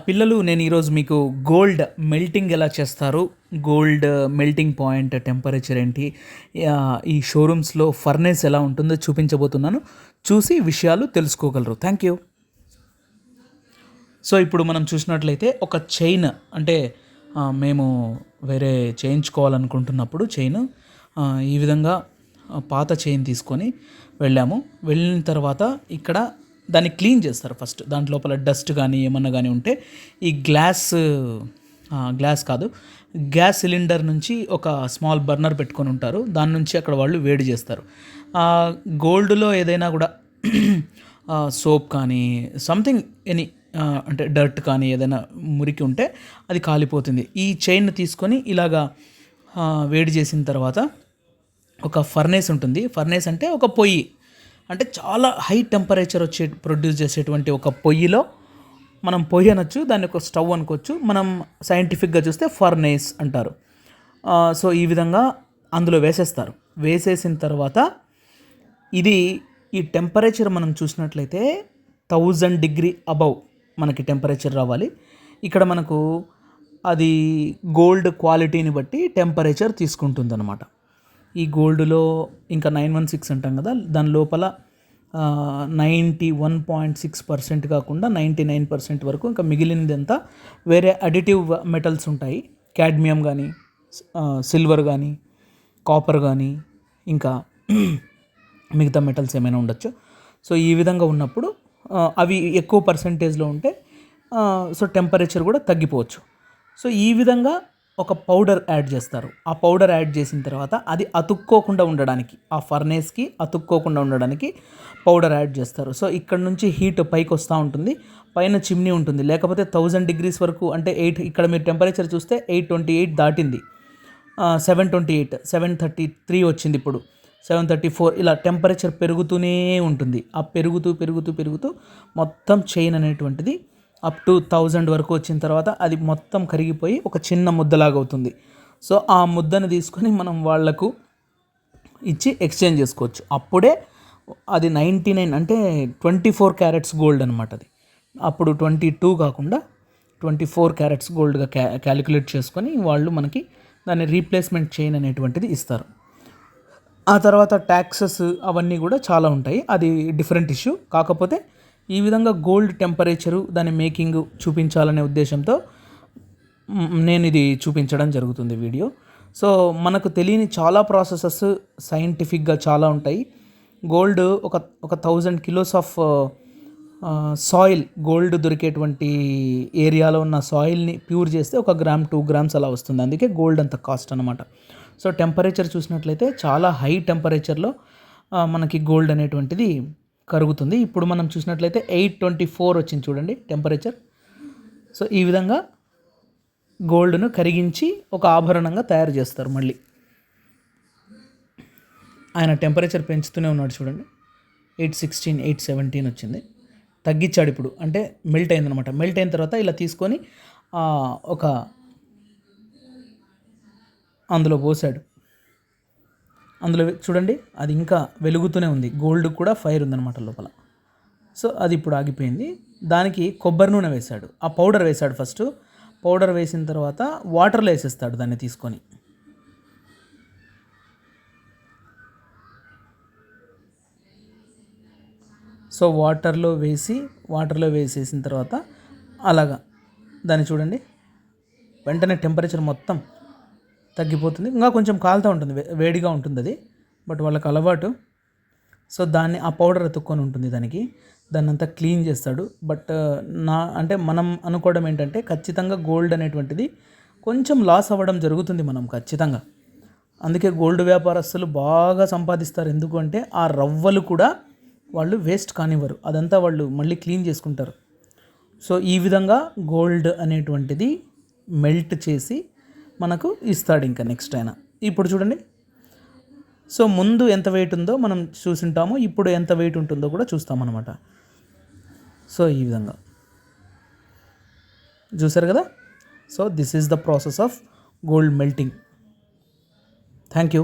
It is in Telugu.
పిల్లలు, నేను ఈరోజు మీకు గోల్డ్ మెల్టింగ్ ఎలా చేస్తారు, గోల్డ్ మెల్టింగ్ పాయింట్ టెంపరేచర్ ఏంటి, ఈ షోరూమ్స్లో ఫర్నేస్ ఎలా ఉంటుందో చూపించబోతున్నాను. చూసి విషయాలు తెలుసుకోగలరు. Thank you. సో ఇప్పుడు మనం చూసినట్లయితే ఒక చైన్, అంటే మేము వేరే చేయించుకోవాలనుకుంటున్నప్పుడు చైన్ ఈ విధంగా పాత చైన్ తీసుకొని వెళ్ళాము. వెళ్ళిన తర్వాత ఇక్కడ దాన్ని క్లీన్ చేస్తారు ఫస్ట్. దాంట్ లోపల డస్ట్ కానీ ఏమన్నా కానీ ఉంటే ఈ గ్లాస్ కాదు, గ్యాస్ సిలిండర్ నుంచి ఒక స్మాల్ బర్నర్ పెట్టుకొని ఉంటారు. దాని నుంచి అక్కడ వాళ్ళు వేడి చేస్తారు. గోల్డ్లో ఏదైనా కూడా సోప్ కానీ సంథింగ్ ఎనీ అంటే డర్ట్ కానీ ఏదైనా మురికి ఉంటే అది కాలిపోతుంది. ఈ చైన్ తీసుకొని ఇలాగా వేడి చేసిన తర్వాత ఒక ఫర్నేస్ ఉంటుంది. ఫర్నేస్ అంటే ఒక పొయ్యి, అంటే చాలా హై టెంపరేచర్ ప్రొడ్యూస్ చేసేటువంటి ఒక పొయ్యిలో, మనం పొయ్యి అనొచ్చు, దాన్ని ఒక స్టవ్ అనుకోవచ్చు, మనం సైంటిఫిక్గా చూస్తే ఫర్నేస్ అంటారు. సో ఈ విధంగా అందులో వేసేస్తారు. వేసేసిన తర్వాత ఈ టెంపరేచర్ మనం చూసినట్లయితే 1000 డిగ్రీ అబవ్ మనకి టెంపరేచర్ రావాలి. ఇక్కడ మనకు అది గోల్డ్ క్వాలిటీని బట్టి టెంపరేచర్ తీసుకుంటుందన్నమాట. ఈ గోల్డ్లో ఇంకా 916 అంటాం కదా, దాని లోపల 91.6% కాకుండా 99% వరకు, ఇంకా మిగిలినదంతా వేరే అడిటివ్ మెటల్స్ ఉంటాయి. క్యాడ్మియం కానీ, సిల్వర్ కానీ, కాపర్ కానీ, ఇంకా మిగతా మెటల్స్ ఏమైనా ఉండొచ్చు. సో ఈ విధంగా ఉన్నప్పుడు అవి ఎక్కువ పర్సంటేజ్లో ఉంటే సో టెంపరేచర్ కూడా తగ్గిపోవచ్చు. సో ఈ విధంగా ఒక పౌడర్ యాడ్ చేస్తారు. ఆ పౌడర్ యాడ్ చేసిన తర్వాత అది అతుక్కోకుండా ఉండడానికి, ఆ ఫర్నేస్కి అతుక్కోకుండా ఉండడానికి పౌడర్ యాడ్ చేస్తారు. సో ఇక్కడ నుంచి హీట్ పైకి వస్తూ ఉంటుంది, పైన చిమ్నీ ఉంటుంది. లేకపోతే 1000 డిగ్రీస్ వరకు, అంటే ఇక్కడ మీరు టెంపరేచర్ చూస్తే 828 దాటింది, 728, 733 వచ్చింది, ఇప్పుడు 734, ఇలా టెంపరేచర్ పెరుగుతూనే ఉంటుంది. ఆ పెరుగుతూ మొత్తం చైన్ అనేటువంటిది అప్ టు 1000 వరకు వచ్చిన తర్వాత అది మొత్తం కరిగిపోయి ఒక చిన్న ముద్దలాగా అవుతుంది. సో ఆ ముద్దను తీసుకొని మనం వాళ్లకు ఇచ్చి ఎక్స్చేంజ్ చేసుకోవచ్చు. అప్పుడే అది 99, అంటే 24 క్యారెట్స్ గోల్డ్ అనమాట. అది అప్పుడు 22 కాకుండా 24 క్యారెట్స్ గోల్డ్గా క్యాలిక్యులేట్ చేసుకొని వాళ్ళు మనకి దాన్ని రీప్లేస్మెంట్ చైన్ అనేటువంటిది ఇస్తారు. ఆ తర్వాత ట్యాక్సెస్ అవన్నీ కూడా చాలా ఉంటాయి, అది డిఫరెంట్ ఇష్యూ. కాకపోతే ఈ విధంగా గోల్డ్ టెంపరేచరు, దాని మేకింగ్ చూపించాలనే ఉద్దేశంతో నేను ఇది చూపించడం జరుగుతుంది వీడియో. సో మనకు తెలియని చాలా ప్రాసెసెస్ సైంటిఫిక్గా చాలా ఉంటాయి. గోల్డ్ ఒక 1000 కిలోస్ ఆఫ్ సాయిల్, గోల్డ్ దొరికేటువంటి ఏరియాలో ఉన్న సాయిల్ని ప్యూర్ చేస్తే 1 గ్రామ్ 2 గ్రామ్స్ అలా వస్తుంది. అందుకే గోల్డ్ అంత కాస్ట్ అనమాట. సో టెంపరేచర్ చూసినట్లయితే చాలా హై టెంపరేచర్లో మనకి గోల్డ్ అనేటువంటిది కరుగుతుంది. ఇప్పుడు మనం చూసినట్లయితే 824 వచ్చింది చూడండి టెంపరేచర్. సో ఈ విధంగా గోల్డ్ను కరిగించి ఒక ఆభరణంగా తయారు చేస్తారు. మళ్ళీ ఆయన టెంపరేచర్ పెంచుతూనే ఉన్నాడు చూడండి. 816, 817 వచ్చింది, తగ్గించాడు ఇప్పుడు, అంటే మెల్ట్ అయిందనమాట. మెల్ట్ అయిన తర్వాత ఇలా తీసుకొని ఒక అందులో పోసాడు. అందులో చూడండి, అది ఇంకా వెలుగుతూనే ఉంది, గోల్డ్ కూడా ఫైర్ ఉందన్నమాట లోపల. సో అది ఇప్పుడు ఆగిపోయింది. దానికి కొబ్బరి నూనె వేశాడు, ఆ పౌడర్ వేశాడు. ఫస్ట్ పౌడర్ వేసిన తర్వాత వాటర్లో వేసేస్తాడు దాన్ని తీసుకొని. సో వాటర్లో వేసేసిన తర్వాత అలాగా దాన్ని చూడండి, వెంటనే టెంపరేచర్ మొత్తం తగ్గిపోతుంది. ఇంకా కొంచెం కాలుతూ ఉంటుంది, వేడిగా ఉంటుంది అది, బట్ వాళ్ళకి అలవాటు. సో దాన్ని ఆ పౌడర్ అతుక్కొని ఉంటుంది దానికి, దాన్ని అంతా క్లీన్ చేస్తాడు. బట్ అంటే మనం అనుకోవడం ఏంటంటే ఖచ్చితంగా గోల్డ్ అనేటువంటిది కొంచెం లాస్ అవ్వడం జరుగుతుంది మనం ఖచ్చితంగా. అందుకే గోల్డ్ వ్యాపారస్తులు బాగా సంపాదిస్తారు. ఎందుకు అంటే ఆ రవ్వలు కూడా వాళ్ళు వేస్ట్ కానివ్వరు, అదంతా వాళ్ళు మళ్ళీ క్లీన్ చేసుకుంటారు. సో ఈ విధంగా గోల్డ్ అనేటువంటిది మెల్ట్ చేసి మనకు ఇస్తాడు ఇంకా నెక్స్ట్ అయినా. ఇప్పుడు చూడండి, సో ముందు ఎంత వెయిట్ ఉందో మనం చూసింటామో, ఇప్పుడు ఎంత వెయిట్ ఉంటుందో కూడా చూస్తామన్నమాట. సో ఈ విధంగా చూసారు కదా. So this is the process of gold melting. Thank you.